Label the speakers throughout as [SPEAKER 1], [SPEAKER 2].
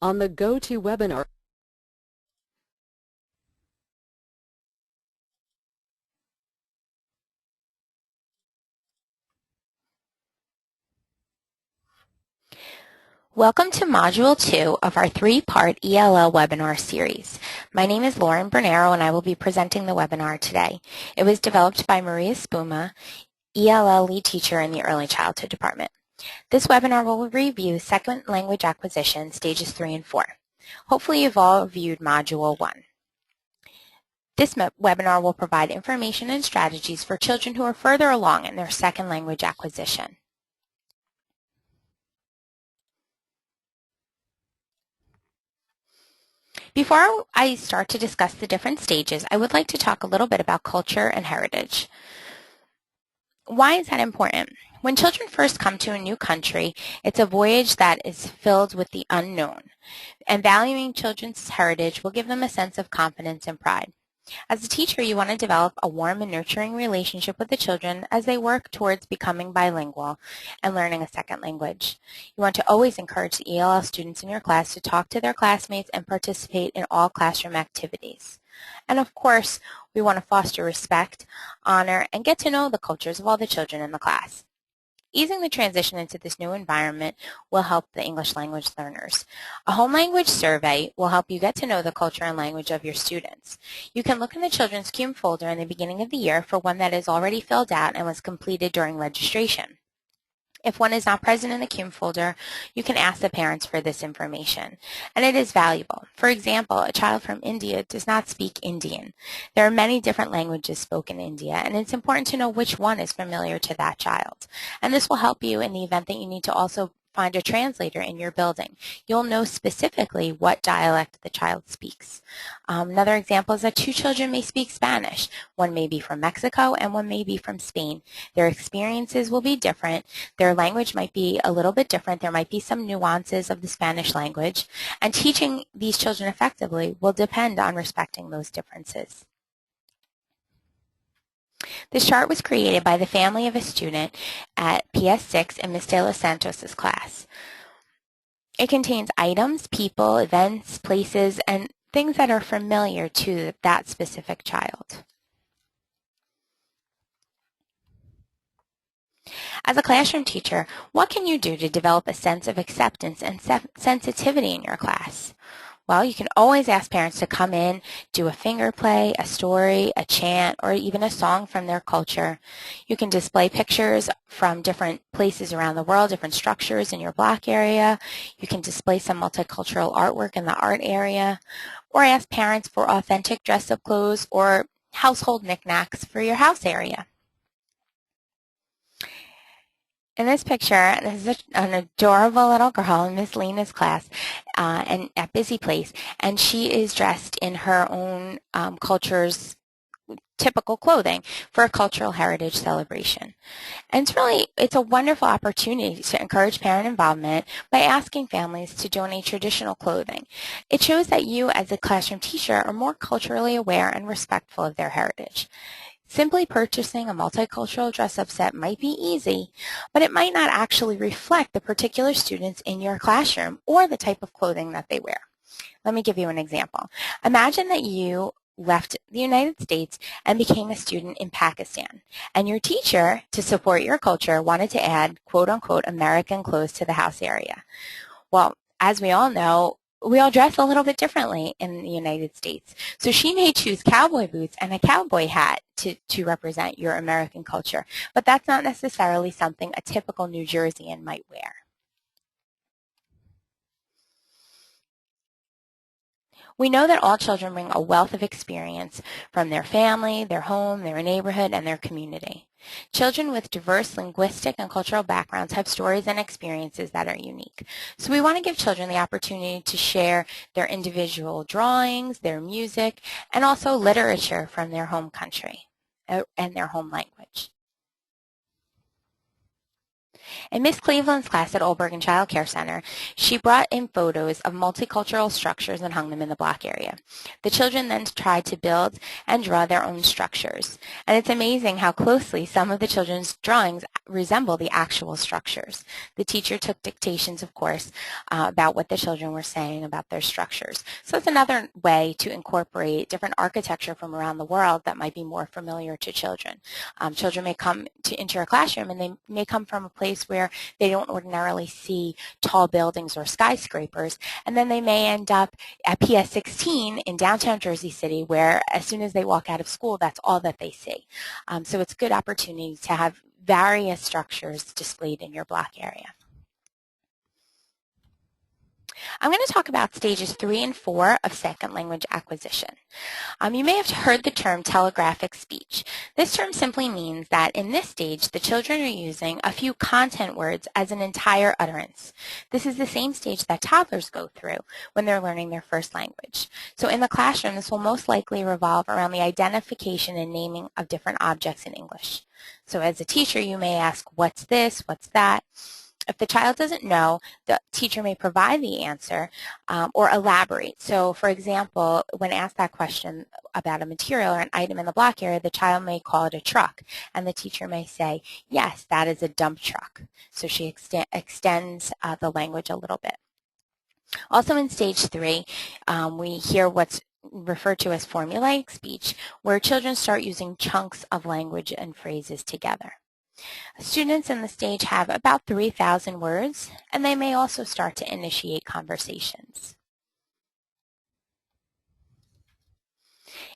[SPEAKER 1] On the GoToWebinar
[SPEAKER 2] Welcome to Module 2 of our 3-part ELL webinar series. My name is Lauren Bernero and I will be presenting the webinar today. It was developed by Maria Spuma, ELL lead teacher in the Early Childhood Department. This webinar will review second language acquisition stages 3 and 4. Hopefully you've all viewed Module 1. This webinar will provide information and strategies for children who are further along in their second language acquisition. Before I start to discuss the different stages, I would like to talk a little bit about culture and heritage. Why is that important? When children first come to a new country, it's a voyage that is filled with the unknown, and valuing children's heritage will give them a sense of confidence and pride. As a teacher, you want to develop a warm and nurturing relationship with the children as they work towards becoming bilingual and learning a second language. You want to always encourage the ELL students in your class to talk to their classmates and participate in all classroom activities. And of course, we want to foster respect, honor, and get to know the cultures of all the children in the class. Easing the transition into this new environment will help the English language learners. A home language survey will help you get to know the culture and language of your students. You can look in the Children's CUME folder in the beginning of the year for one that is already filled out and was completed during registration. If one is not present in the CUME folder, you can ask the parents for this information, and it is valuable. For example, a child from India does not speak Indian. There are many different languages spoken in India, and it's important to know which one is familiar to that child. And this will help you in the event that you need to also find a translator in your building. You'll know specifically what dialect the child speaks. Another example is that two children may speak Spanish. One may be from Mexico and one may be from Spain. Their experiences will be different. Their language might be a little bit different. There might be some nuances of the Spanish language. And teaching these children effectively will depend on respecting those differences. This chart was created by the family of a student at PS6 in Ms. De Los Santos' class. It contains items, people, events, places, and things that are familiar to that specific child. As a classroom teacher, what can you do to develop a sense of acceptance and sensitivity in your class? Well, you can always ask parents to come in, do a finger play, a story, a chant, or even a song from their culture. You can display pictures from different places around the world, different structures in your block area. You can display some multicultural artwork in the art area, or ask parents for authentic dress-up clothes or household knickknacks for your house area. In this picture, this is an adorable little girl in Miss Lena's class and at Busy Place, and she is dressed in her own culture's typical clothing for a cultural heritage celebration. And it's a wonderful opportunity to encourage parent involvement by asking families to donate traditional clothing. It shows that you, as a classroom teacher, are more culturally aware and respectful of their heritage. Simply purchasing a multicultural dress-up set might be easy, but it might not actually reflect the particular students in your classroom or the type of clothing that they wear. Let me give you an example. Imagine that you left the United States and became a student in Pakistan, and your teacher, to support your culture, wanted to add quote-unquote American clothes to the house area. Well, as we all know, we all dress a little bit differently in the United States. So she may choose cowboy boots and a cowboy hat to represent your American culture, but that's not necessarily something a typical New Jerseyan might wear. We know that all children bring a wealth of experience from their family, their home, their neighborhood, and their community. Children with diverse linguistic and cultural backgrounds have stories and experiences that are unique. So we want to give children the opportunity to share their individual drawings, their music, and also literature from their home country and their home language. In Miss Cleveland's class at Old Bergen Child Care Center, she brought in photos of multicultural structures and hung them in the block area. The children then tried to build and draw their own structures. And it's amazing how closely some of the children's drawings resemble the actual structures. The teacher took dictations, of course, about what the children were saying about their structures. So it's another way to incorporate different architecture from around the world that might be more familiar to children. Children may come into your classroom and they may come from a place where they don't ordinarily see tall buildings or skyscrapers, and then they may end up at PS 16 in downtown Jersey City, where as soon as they walk out of school, that's all that they see. So it's a good opportunity to have various structures displayed in your block area. I'm going to talk about stages 3 and 4 of second language acquisition. You may have heard the term telegraphic speech. This term simply means that in this stage, the children are using a few content words as an entire utterance. This is the same stage that toddlers go through when they're learning their first language. So in the classroom, this will most likely revolve around the identification and naming of different objects in English. So as a teacher, you may ask, what's this, what's that? If the child doesn't know, the teacher may provide the answer or elaborate. So, for example, when asked that question about a material or an item in the block area, the child may call it a truck, and the teacher may say, yes, that is a dump truck. So she extends the language a little bit. Also in stage 3, we hear what's referred to as formulaic speech, where children start using chunks of language and phrases together. Students in the stage have about 3,000 words, and they may also start to initiate conversations.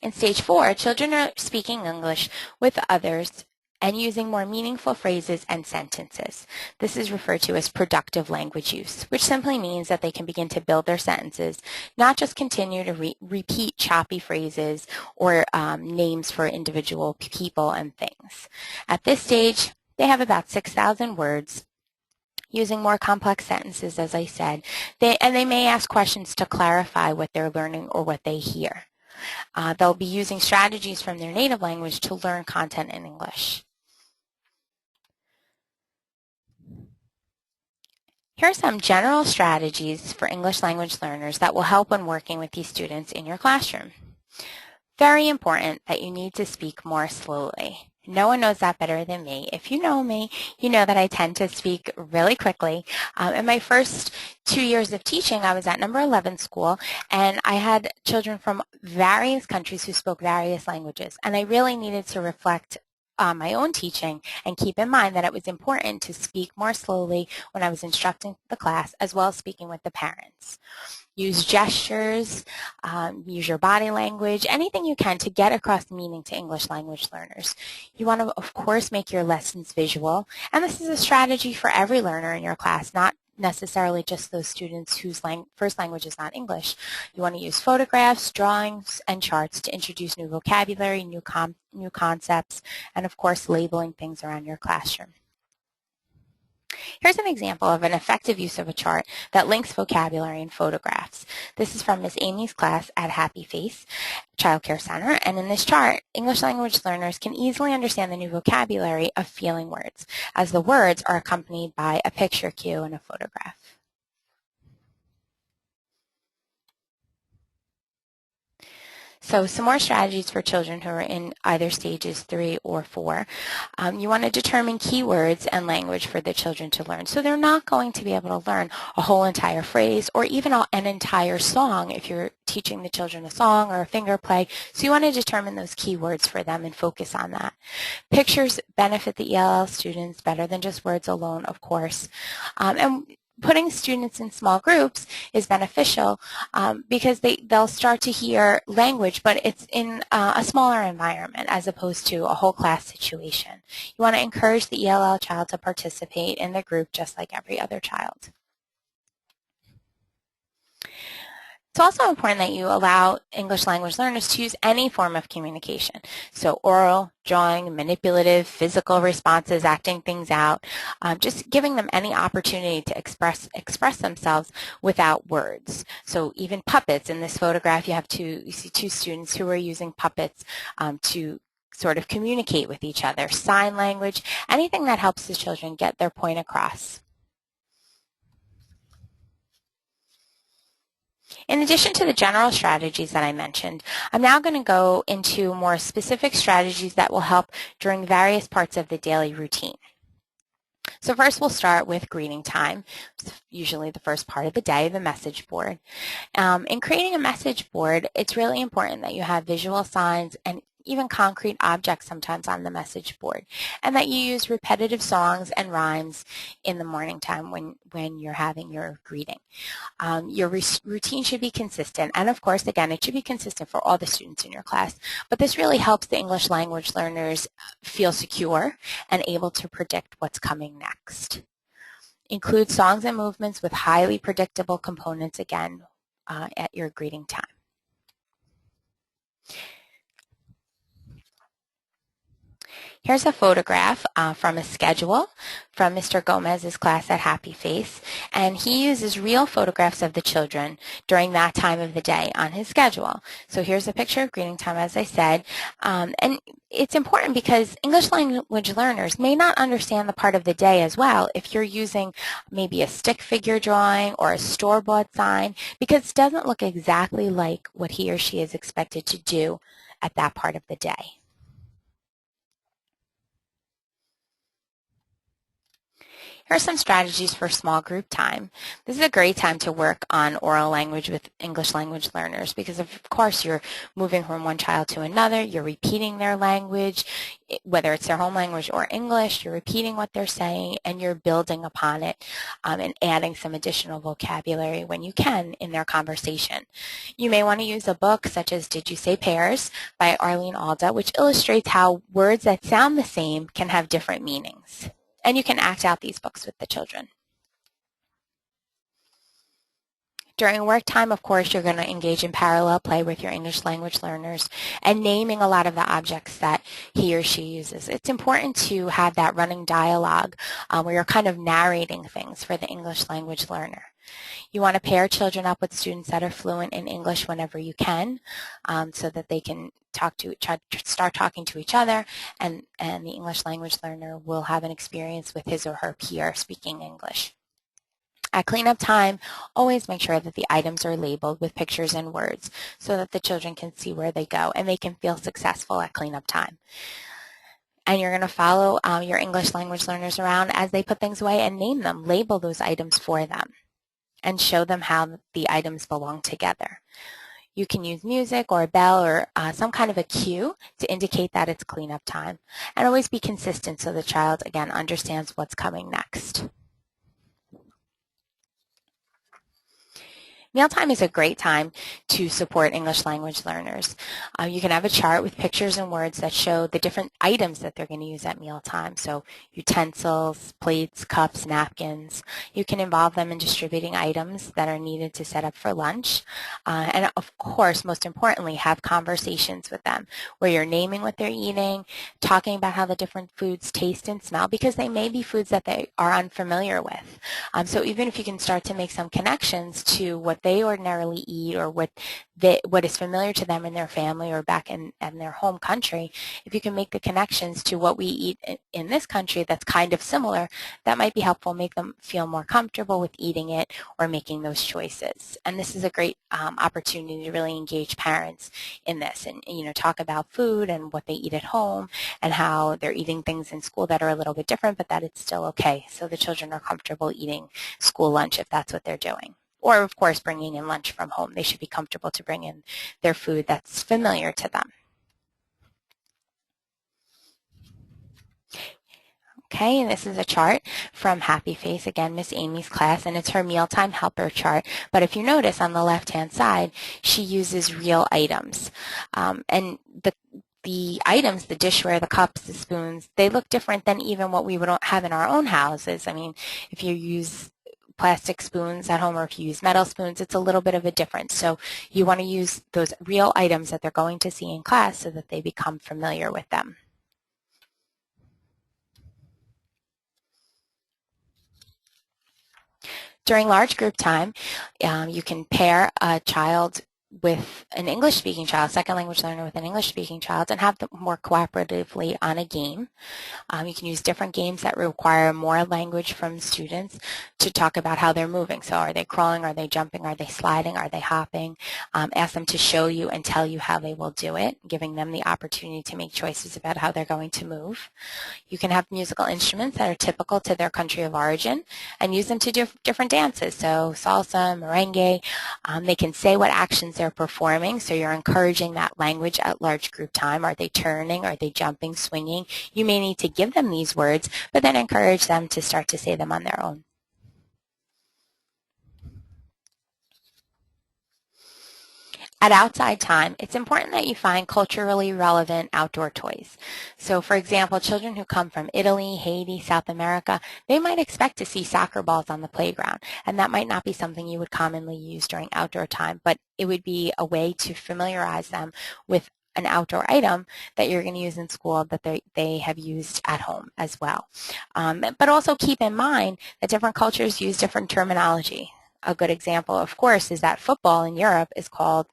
[SPEAKER 2] In stage 4, children are speaking English with others and using more meaningful phrases and sentences. This is referred to as productive language use, which simply means that they can begin to build their sentences, not just continue to repeat choppy phrases or names for individual people and things. At this stage, they have about 6,000 words, using more complex sentences, as I said, and they may ask questions to clarify what they're learning or what they hear. They'll be using strategies from their native language to learn content in English. Here are some general strategies for English language learners that will help when working with these students in your classroom. Very important that you need to speak more slowly. No one knows that better than me. If you know me, you know that I tend to speak really quickly. In my first 2 years of teaching, I was at number 11 school, and I had children from various countries who spoke various languages, and I really needed to reflect on my own teaching and keep in mind that it was important to speak more slowly when I was instructing the class, as well as speaking with the parents. Use gestures, use your body language, anything you can to get across meaning to English language learners. You want to, of course, make your lessons visual, and this is a strategy for every learner in your class, not necessarily just those students whose first language is not English. You want to use photographs, drawings, and charts to introduce new vocabulary, new concepts, and of course labeling things around your classroom. Here's an example of an effective use of a chart that links vocabulary and photographs. This is from Miss Amy's class at Happy Face Child Care Center, and in this chart, English language learners can easily understand the new vocabulary of feeling words, as the words are accompanied by a picture cue and a photograph. So some more strategies for children who are in either stages 3 or 4. You want to determine keywords and language for the children to learn. So they're not going to be able to learn a whole entire phrase or even an entire song if you're teaching the children a song or a finger play. So you want to determine those keywords for them and focus on that. Pictures benefit the ELL students better than just words alone, of course. And putting students in small groups is beneficial because they'll start to hear language, but it's in a smaller environment as opposed to a whole class situation. You want to encourage the ELL child to participate in the group just like every other child. It's also important that you allow English language learners to use any form of communication. So oral, drawing, manipulative, physical responses, acting things out, just giving them any opportunity to express themselves without words. So even puppets. In this photograph, you see two students who are using puppets to sort of communicate with each other. Sign language, anything that helps the children get their point across. In addition to the general strategies that I mentioned, I'm now going to go into more specific strategies that will help during various parts of the daily routine. So first we'll start with greeting time, usually the first part of the day, the message board. In creating a message board, it's really important that you have visual signs and even concrete objects sometimes on the message board, and that you use repetitive songs and rhymes in the morning time when you're having your greeting. Your routine should be consistent, and of course, again, it should be consistent for all the students in your class, but this really helps the English language learners feel secure and able to predict what's coming next. Include songs and movements with highly predictable components, again, at your greeting time. Here's a photograph from a schedule from Mr. Gomez's class at Happy Face, and he uses real photographs of the children during that time of the day on his schedule. So here's a picture of greeting time, as I said, and it's important because English language learners may not understand the part of the day as well if you're using maybe a stick figure drawing or a store-bought sign, because it doesn't look exactly like what he or she is expected to do at that part of the day. Here are some strategies for small group time. This is a great time to work on oral language with English language learners because, of course, you're moving from one child to another, you're repeating their language, whether it's their home language or English, you're repeating what they're saying, and you're building upon it and adding some additional vocabulary when you can in their conversation. You may want to use a book such as Did You Say Pears by Arlene Alda, which illustrates how words that sound the same can have different meanings. And you can act out these books with the children. During work time, of course, you're going to engage in parallel play with your English language learners and naming a lot of the objects that he or she uses. It's important to have that running dialogue where you're kind of narrating things for the English language learner. You want to pair children up with students that are fluent in English whenever you can so that they can start talking to each other, and the English language learner will have an experience with his or her peer speaking English. At cleanup time, always make sure that the items are labeled with pictures and words so that the children can see where they go and they can feel successful at cleanup time. And you're going to follow your English language learners around as they put things away and name them, label those items for them, and show them how the items belong together. You can use music or a bell or some kind of a cue to indicate that it's cleanup time. And always be consistent so the child, again, understands what's coming next. Mealtime is a great time to support English language learners. You can have a chart with pictures and words that show the different items that they're going to use at mealtime. So utensils, plates, cups, napkins. You can involve them in distributing items that are needed to set up for lunch. And of course, most importantly, have conversations with them where you're naming what they're eating, talking about how the different foods taste and smell, because they may be foods that they are unfamiliar with. So even if you can start to make some connections to what they ordinarily eat or what is familiar to them in their family or back in their home country, if you can make the connections to what we eat in this country that's kind of similar, that might be helpful, make them feel more comfortable with eating it or making those choices. And this is a great opportunity to really engage parents in this and talk about food and what they eat at home and how they're eating things in school that are a little bit different, but that it's still okay. So the children are comfortable eating school lunch if that's what they're doing. Or, of course, bringing in lunch from home. They should be comfortable to bring in their food that's familiar to them. Okay, and this is a chart from Happy Face, again, Miss Amy's class, and it's her mealtime helper chart. But if you notice on the left-hand side, she uses real items. And the items, the dishware, the cups, the spoons, they look different than even what we would have in our own houses. I mean, if you use plastic spoons at home or if you use metal spoons, it's a little bit of a difference. So you want to use those real items that they're going to see in class so that they become familiar with them. During large group time, you can pair a child with an English-speaking child, second language learner with an English-speaking child, and have them work cooperatively on a game. You can use different games that require more language from students to talk about how they're moving. So are they crawling, are they jumping, are they sliding, are they hopping? Ask them to show you and tell you how they will do it, giving them the opportunity to make choices about how they're going to move. You can have musical instruments that are typical to their country of origin and use them to do different dances. So salsa, merengue. They can say what actions they're performing, so you're encouraging that language at large group time. Are they turning? Are they jumping, swinging? You may need to give them these words, but then encourage them to start to say them on their own. At outside time, it's important that you find culturally relevant outdoor toys. So for example, children who come from Italy, Haiti, South America, they might expect to see soccer balls on the playground, and that might not be something you would commonly use during outdoor time, but it would be a way to familiarize them with an outdoor item that you're going to use in school that they have used at home as well. But also keep in mind that different cultures use different terminology. A good example, of course, is that football in Europe is called,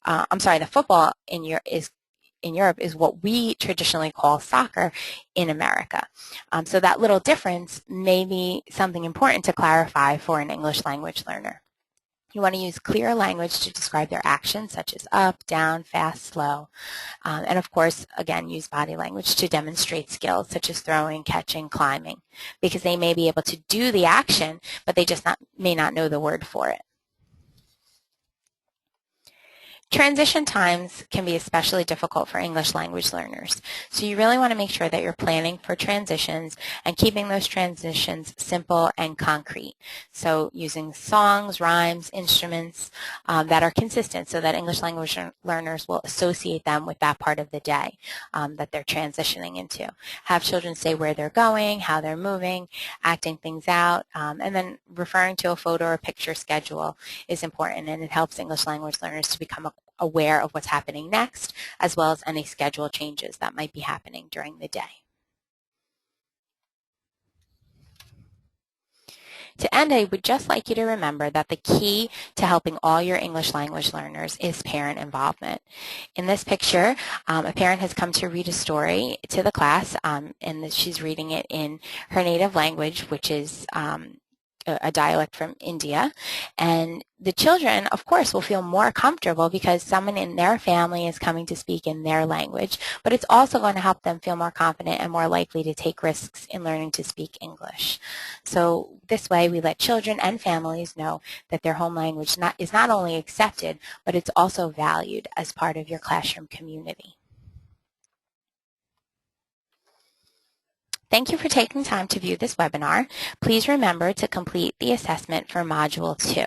[SPEAKER 2] the football in Europe is what we traditionally call soccer in America. So that little difference may be something important to clarify for an English language learner. You want to use clear language to describe their actions, such as up, down, fast, slow. And of course, again, use body language to demonstrate skills such as throwing, catching, climbing, because they may be able to do the action, but they just may not know the word for it. Transition times can be especially difficult for English language learners, so you really want to make sure that you're planning for transitions and keeping those transitions simple and concrete. So using songs, rhymes, instruments that are consistent so that English language learners will associate them with that part of the day that they're transitioning into. Have children say where they're going, how they're moving, acting things out, and then referring to a photo or picture schedule is important, and it helps English language learners to become aware of what's happening next, as well as any schedule changes that might be happening during the day. To end, I would just like you to remember that the key to helping all your English language learners is parent involvement. In this picture, a parent has come to read a story to the class, and she's reading it in her native language, which is a dialect from India, and the children, of course, will feel more comfortable because someone in their family is coming to speak in their language, but it's also going to help them feel more confident and more likely to take risks in learning to speak English. So this way, we let children and families know that their home language is not only accepted, but it's also valued as part of your classroom community. Thank you for taking time to view this webinar. Please remember to complete the assessment for Module 2.